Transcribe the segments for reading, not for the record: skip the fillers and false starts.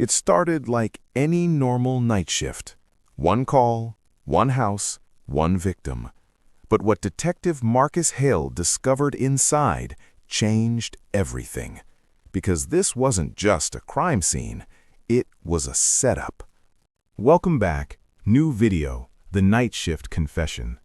It started like any normal night shift. One call, one house, one victim. But what Detective Marcus Hale discovered inside changed everything. Because this wasn't just a crime scene, it was a setup. Welcome back. New video, The Night Shift Confession.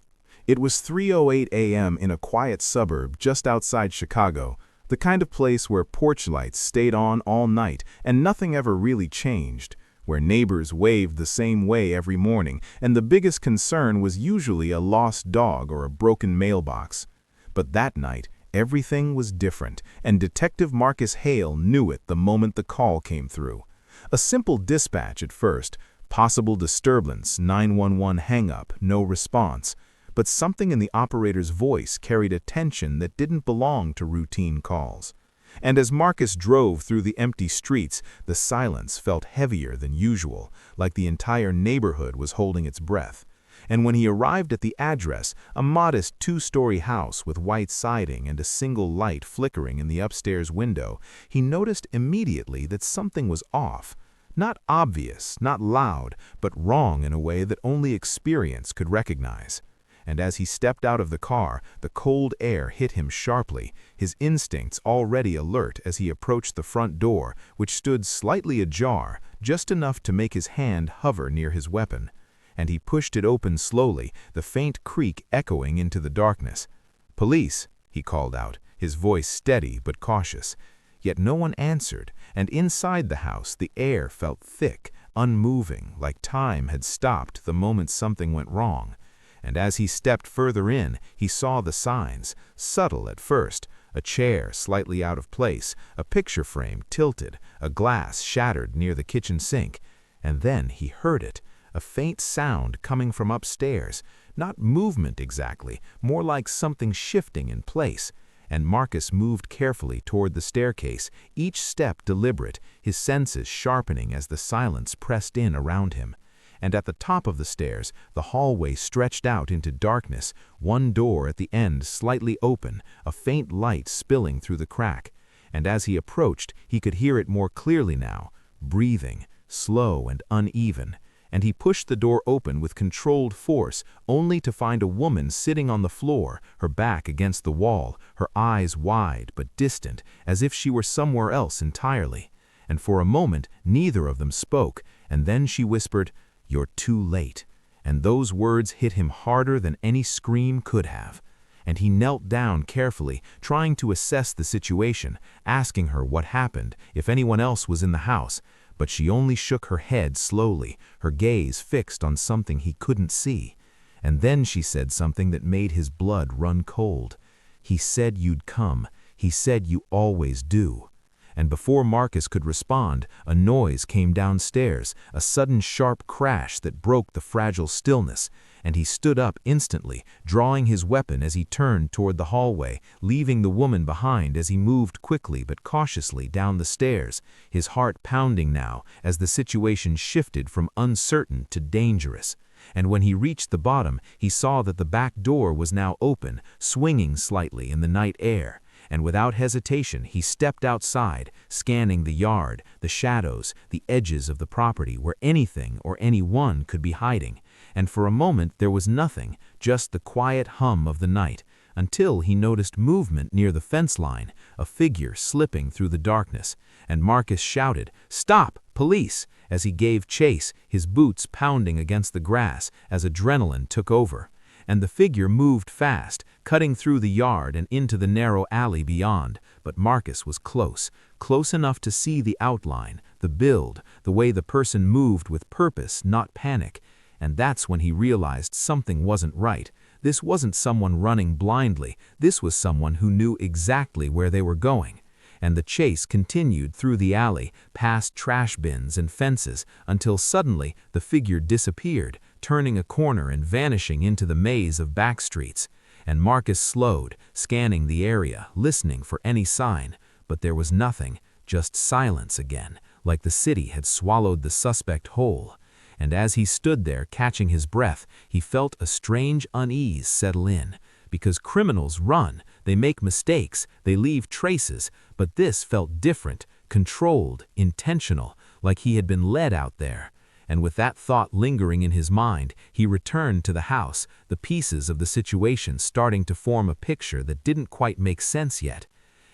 It was 3:08 a.m. in a quiet suburb just outside Chicago, the kind of place where porch lights stayed on all night and nothing ever really changed, where neighbors waved the same way every morning, and the biggest concern was usually a lost dog or a broken mailbox. But that night, everything was different, and Detective Marcus Hale knew it the moment the call came through. A simple dispatch at first, possible disturbance, 911 hang-up, no response. But something in the operator's voice carried a tension that didn't belong to routine calls. And as Marcus drove through the empty streets, the silence felt heavier than usual, like the entire neighborhood was holding its breath. And when he arrived at the address, a modest two-story house with white siding and a single light flickering in the upstairs window, he noticed immediately that something was off. Not obvious, not loud, but wrong in a way that only experience could recognize. And as he stepped out of the car, the cold air hit him sharply, his instincts already alert as he approached the front door, which stood slightly ajar, just enough to make his hand hover near his weapon. And he pushed it open slowly, the faint creak echoing into the darkness. "Police," he called out, his voice steady but cautious. Yet no one answered, and inside the house the air felt thick, unmoving, like time had stopped the moment something went wrong. And as he stepped further in, he saw the signs, subtle at first, a chair slightly out of place, a picture frame tilted, a glass shattered near the kitchen sink. And then he heard it, a faint sound coming from upstairs, not movement exactly, more like something shifting in place. And Marcus moved carefully toward the staircase, each step deliberate, his senses sharpening as the silence pressed in around him. And at the top of the stairs, the hallway stretched out into darkness, one door at the end slightly open, a faint light spilling through the crack. And as he approached, he could hear it more clearly now, breathing, slow and uneven. And he pushed the door open with controlled force, only to find a woman sitting on the floor, her back against the wall, her eyes wide but distant, as if she were somewhere else entirely. And for a moment, neither of them spoke, and then she whispered, "You're too late." And those words hit him harder than any scream could have. And he knelt down carefully, trying to assess the situation, asking her what happened, if anyone else was in the house. But she only shook her head slowly, her gaze fixed on something he couldn't see. And then she said something that made his blood run cold. "He said you'd come. He said you always do." And before Marcus could respond, a noise came downstairs, a sudden sharp crash that broke the fragile stillness, and he stood up instantly, drawing his weapon as he turned toward the hallway, leaving the woman behind as he moved quickly but cautiously down the stairs, his heart pounding now as the situation shifted from uncertain to dangerous. And when he reached the bottom, he saw that the back door was now open, swinging slightly in the night air. And without hesitation, he stepped outside, scanning the yard, the shadows, the edges of the property where anything or anyone could be hiding. And for a moment there was nothing, just the quiet hum of the night, until he noticed movement near the fence line, a figure slipping through the darkness. And Marcus shouted, "Stop! Police!" as he gave chase, his boots pounding against the grass as adrenaline took over. And the figure moved fast, cutting through the yard and into the narrow alley beyond. But Marcus was close, close enough to see the outline, the build, the way the person moved with purpose, not panic. And that's when he realized something wasn't right. This wasn't someone running blindly. This was someone who knew exactly where they were going. And the chase continued through the alley, past trash bins and fences, until suddenly the figure disappeared, turning a corner and vanishing into the maze of back streets. And Marcus slowed, scanning the area, listening for any sign. But there was nothing, just silence again, like the city had swallowed the suspect whole. And as he stood there catching his breath, he felt a strange unease settle in. Because criminals run, they make mistakes, they leave traces, but this felt different, controlled, intentional, like he had been led out there. And with that thought lingering in his mind, he returned to the house, the pieces of the situation starting to form a picture that didn't quite make sense yet.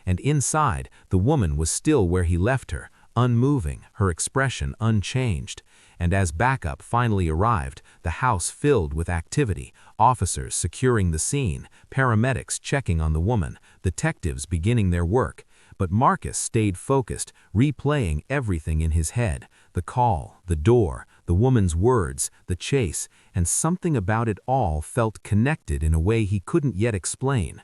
And inside, the woman was still where he left her, unmoving, her expression unchanged. And as backup finally arrived, the house filled with activity, officers securing the scene, paramedics checking on the woman, detectives beginning their work. But Marcus stayed focused, replaying everything in his head, the call, the door, the woman's words, the chase, and something about it all felt connected in a way he couldn't yet explain.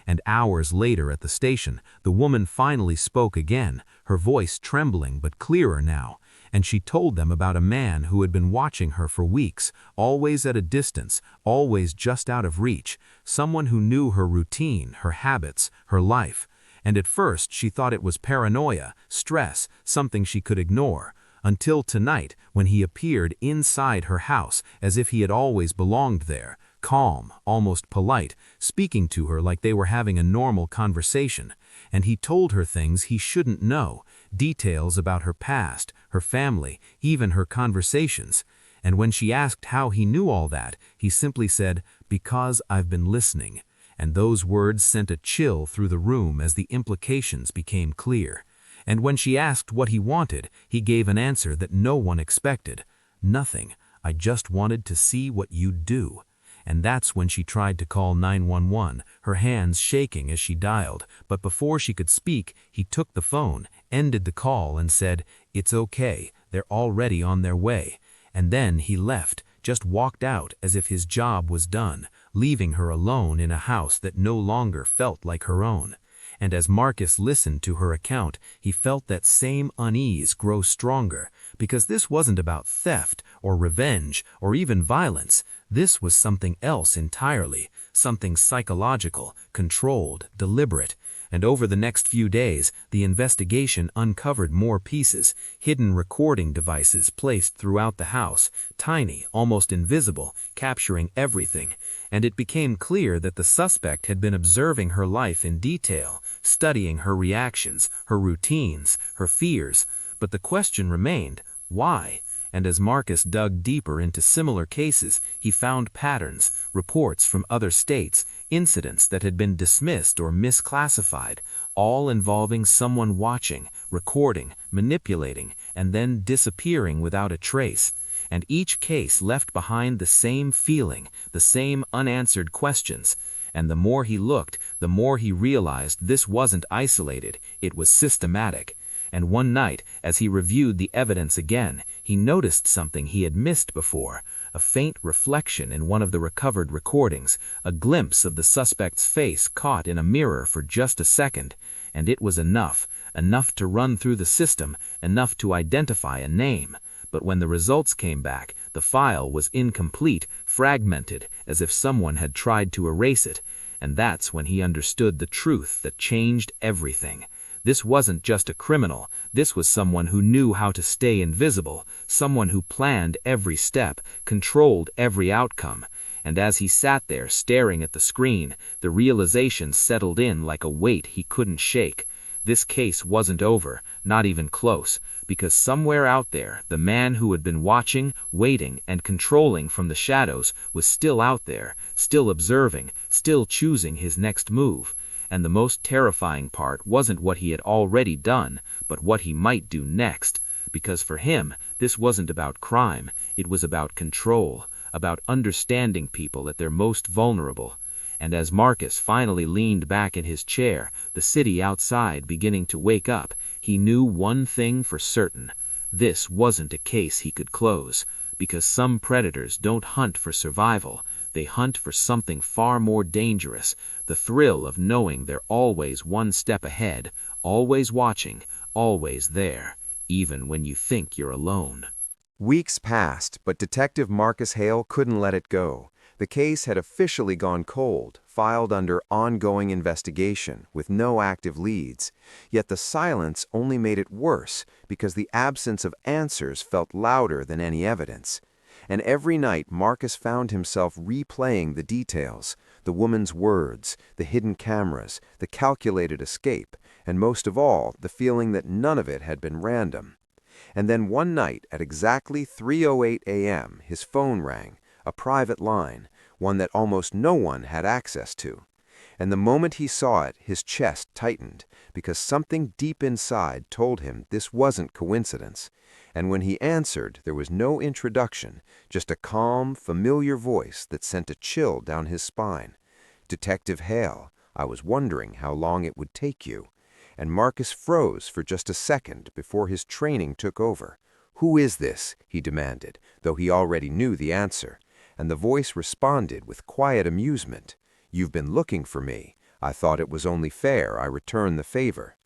And hours later at the station, the woman finally spoke again, her voice trembling but clearer now, and she told them about a man who had been watching her for weeks, always at a distance, always just out of reach, someone who knew her routine, her habits, her life. And at first she thought it was paranoia, stress, something she could ignore, until tonight when he appeared inside her house as if he had always belonged there, calm, almost polite, speaking to her like they were having a normal conversation. And he told her things he shouldn't know, details about her past, her family, even her conversations. And when she asked how he knew all that, he simply said, "Because I've been listening." And those words sent a chill through the room as the implications became clear. And when she asked what he wanted, he gave an answer that no one expected. "Nothing. I just wanted to see what you'd do." And that's when she tried to call 911, her hands shaking as she dialed. But before she could speak, he took the phone, ended the call, and said, "It's okay, they're already on their way." And then he left, just walked out as if his job was done, leaving her alone in a house that no longer felt like her own. And as Marcus listened to her account, he felt that same unease grow stronger, because this wasn't about theft or revenge or even violence. This was something else entirely, something psychological, controlled, deliberate. And over the next few days, the investigation uncovered more pieces, hidden recording devices placed throughout the house, tiny, almost invisible, capturing everything. And it became clear that the suspect had been observing her life in detail, studying her reactions, her routines, her fears. But the question remained, why? And as Marcus dug deeper into similar cases, he found patterns, reports from other states, incidents that had been dismissed or misclassified, all involving someone watching, recording, manipulating, and then disappearing without a trace. And each case left behind the same feeling, the same unanswered questions. And the more he looked, the more he realized this wasn't isolated, it was systematic. And one night, as he reviewed the evidence again, he noticed something he had missed before, a faint reflection in one of the recovered recordings, a glimpse of the suspect's face caught in a mirror for just a second. And it was enough to run through the system, enough to identify a name. But when the results came back, the file was incomplete, fragmented, as if someone had tried to erase it. And that's when he understood the truth that changed everything. This wasn't just a criminal, this was someone who knew how to stay invisible, someone who planned every step, controlled every outcome. And as he sat there staring at the screen, the realization settled in like a weight he couldn't shake. This case wasn't over, not even close, because somewhere out there, the man who had been watching, waiting, and controlling from the shadows was still out there, still observing, still choosing his next move. And the most terrifying part wasn't what he had already done, but what he might do next. Because for him, this wasn't about crime, it was about control, about understanding people at their most vulnerable. And as Marcus finally leaned back in his chair, the city outside beginning to wake up, he knew one thing for certain. This wasn't a case he could close, because some predators don't hunt for survival, they hunt for something far more dangerous, the thrill of knowing they're always one step ahead, always watching, always there, even when you think you're alone. Weeks passed, but Detective Marcus Hale couldn't let it go. The case had officially gone cold, filed under ongoing investigation, with no active leads. Yet the silence only made it worse, because the absence of answers felt louder than any evidence. And every night Marcus found himself replaying the details, the woman's words, the hidden cameras, the calculated escape, and most of all, the feeling that none of it had been random. And then one night at exactly 3:08 a.m., his phone rang, a private line, one that almost no one had access to. And the moment he saw it, his chest tightened, because something deep inside told him this wasn't coincidence. And when he answered, there was no introduction, just a calm, familiar voice that sent a chill down his spine. "Detective Hale, I was wondering how long it would take you." And Marcus froze for just a second before his training took over. "Who is this?" he demanded, though he already knew the answer. And the voice responded with quiet amusement. "You've been looking for me. I thought it was only fair I return the favor."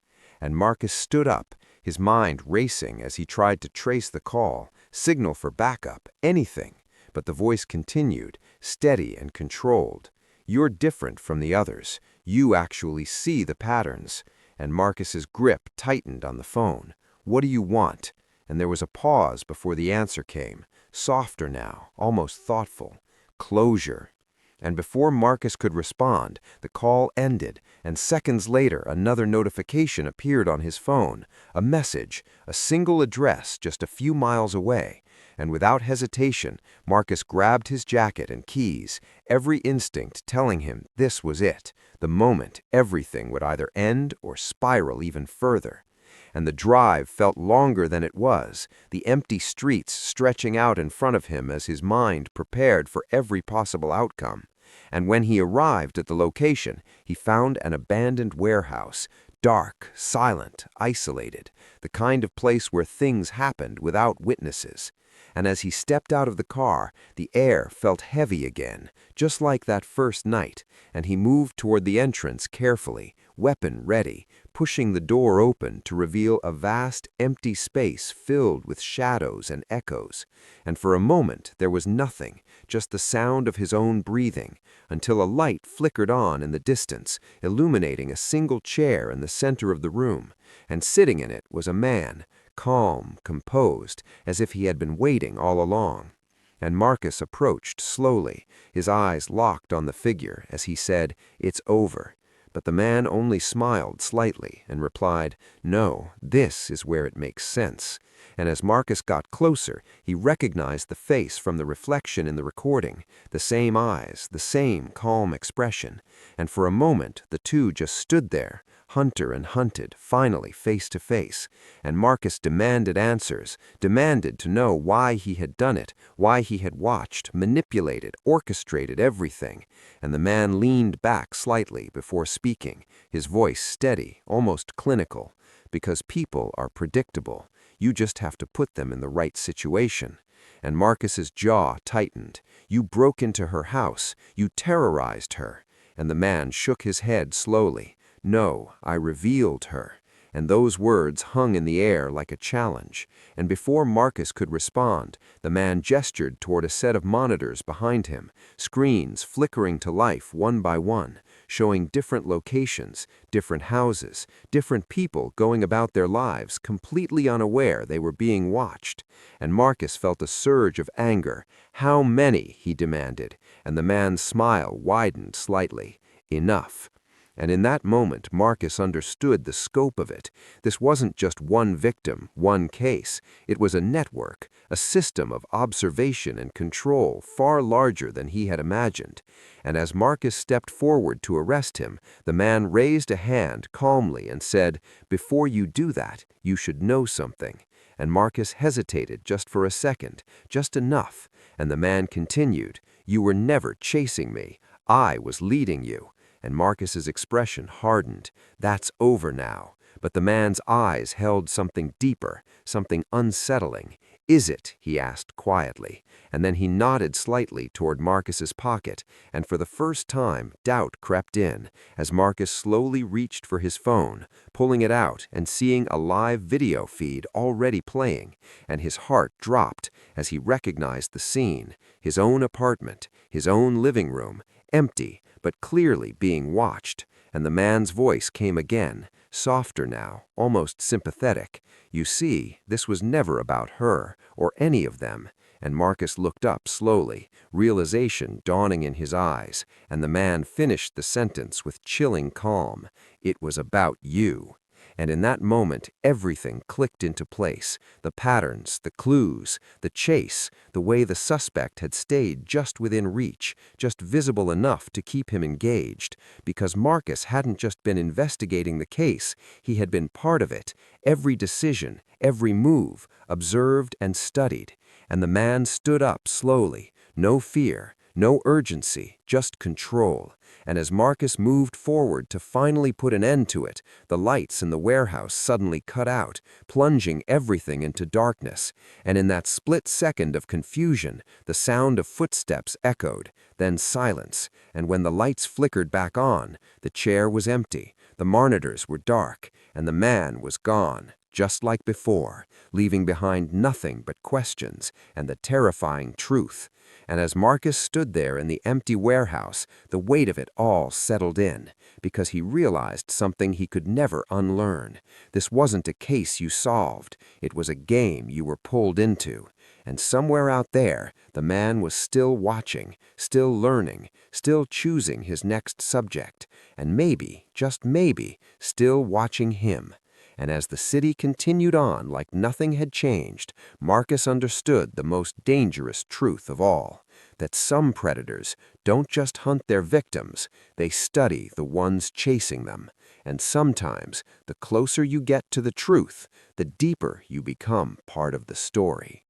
And Marcus stood up, his mind racing as he tried to trace the call, signal for backup, anything. But the voice continued, steady and controlled. "You're different from the others. You actually see the patterns." And Marcus's grip tightened on the phone. "What do you want?" And there was a pause before the answer came, softer now, almost thoughtful. "Closure." And before Marcus could respond, the call ended, and seconds later another notification appeared on his phone, a message, a single address just a few miles away. And without hesitation, Marcus grabbed his jacket and keys, every instinct telling him this was it, the moment everything would either end or spiral even further. And the drive felt longer than it was, the empty streets stretching out in front of him as his mind prepared for every possible outcome. And when he arrived at the location, he found an abandoned warehouse, dark, silent, isolated, the kind of place where things happened without witnesses. And as he stepped out of the car, the air felt heavy again, just like that first night, and he moved toward the entrance carefully, weapon ready, pushing the door open to reveal a vast, empty space filled with shadows and echoes. And for a moment there was nothing, just the sound of his own breathing, until a light flickered on in the distance, illuminating a single chair in the center of the room. And sitting in it was a man, calm, composed, as if he had been waiting all along. And Marcus approached slowly, his eyes locked on the figure as he said, "It's over." But the man only smiled slightly and replied, "No, this is where it makes sense." And as Marcus got closer, he recognized the face from the reflection in the recording, the same eyes, the same calm expression. And for a moment, the two just stood there, hunter and hunted, finally face to face. And Marcus demanded answers, demanded to know why he had done it, why he had watched, manipulated, orchestrated everything. And the man leaned back slightly before speaking, his voice steady, almost clinical. "Because people are predictable. You just have to put them in the right situation." And Marcus's jaw tightened. "You broke into her house. You terrorized her." And the man shook his head slowly. "No, I revealed her." And those words hung in the air like a challenge. And before Marcus could respond, the man gestured toward a set of monitors behind him, screens flickering to life one by one, showing different locations, different houses, different people going about their lives completely unaware they were being watched. And Marcus felt a surge of anger. "How many?" he demanded, and the man's smile widened slightly. "Enough." And in that moment, Marcus understood the scope of it. This wasn't just one victim, one case. It was a network, a system of observation and control far larger than he had imagined. And as Marcus stepped forward to arrest him, the man raised a hand calmly and said, "Before you do that, you should know something." And Marcus hesitated just for a second, just enough. And the man continued, "You were never chasing me. I was leading you." And Marcus's expression hardened. "That's over now." But the man's eyes held something deeper, something unsettling. "Is it?" he asked quietly. And then he nodded slightly toward Marcus's pocket, and for the first time doubt crept in, as Marcus slowly reached for his phone, pulling it out and seeing a live video feed already playing, and his heart dropped as he recognized the scene, his own apartment, his own living room, empty, but clearly being watched. And the man's voice came again, softer now, almost sympathetic. "You see, this was never about her, or any of them." And Marcus looked up slowly, realization dawning in his eyes, and the man finished the sentence with chilling calm. "It was about you." And in that moment, everything clicked into place. The patterns, the clues, the chase, the way the suspect had stayed just within reach, just visible enough to keep him engaged. Because Marcus hadn't just been investigating the case, he had been part of it. Every decision, every move, observed and studied. And the man stood up slowly. No fear, no urgency, just control. And as Marcus moved forward to finally put an end to it, the lights in the warehouse suddenly cut out, plunging everything into darkness. And in that split second of confusion, the sound of footsteps echoed, then silence. And when the lights flickered back on, the chair was empty, the monitors were dark, and the man was gone, just like before, leaving behind nothing but questions and the terrifying truth. And as Marcus stood there in the empty warehouse, the weight of it all settled in, because he realized something he could never unlearn. This wasn't a case you solved. It was a game you were pulled into. And somewhere out there, the man was still watching, still learning, still choosing his next subject, and maybe, just maybe, still watching him. And as the city continued on like nothing had changed, Marcus understood the most dangerous truth of all, that some predators don't just hunt their victims, they study the ones chasing them. And sometimes, the closer you get to the truth, the deeper you become part of the story.